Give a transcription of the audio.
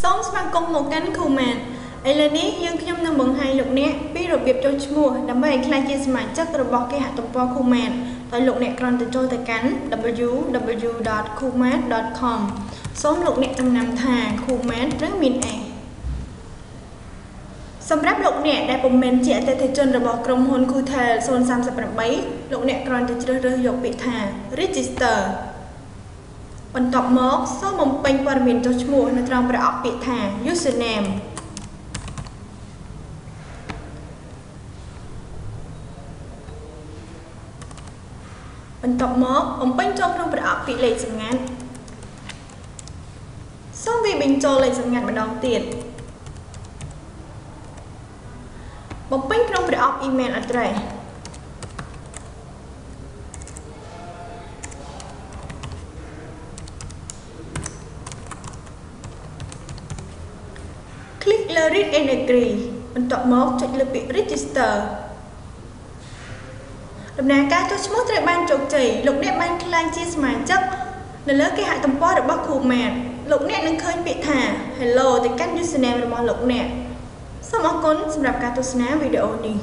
Sống mang công một cánh khu màn ấy là ní dương trong năng bằng hai lục nè biết rồi việc cho mua đâm bay khai chia sẻ chất rồi bỏ cái hạt tổng po khu màn tại lục nè còn từ trôi tới cánh www.kumat.com sống lục nè trong năm thà khu mát rất miền ẻสำหรับលោកអ្នកដែលពុំមែនជាអតិថិជនរបស់ក្រុមហ៊ុន Kutel 038លោកអ្នកគ្រាន់តែជ្រើសរើសយកពាក្យថា Register បន្ទាប់មកសូមបំពេញព័ត៌មានចុះឈ្មោះនៅត្រង់ប្រអប់ពាក្យថា Username បន្ទាប់មកបំពេញចូលក្នុងប្រអប់ពាក្យលេខសម្ងាត់សូមវាបញ្ចូលលេខសម្ងាត់ម្ដងទៀតបំពេញក្នុងប្រអប់ email address คลิกលើ read and agree បន្ទាប់មកចុចលើពាក្យ register ដំណើរការចុះឈ្មោះត្រូវបានជោគជ័យលោកអ្នកបានក្លាយជាសមាជិកនៅលើគេហទំព័ររបស់ Kumat លោកអ្នកនឹងឃើញពាក្យថា hello ទៅកាន់ username របស់លោកអ្នកសូមអរគុណសម្រាប់ការទស្សនាវីដេអូនេះ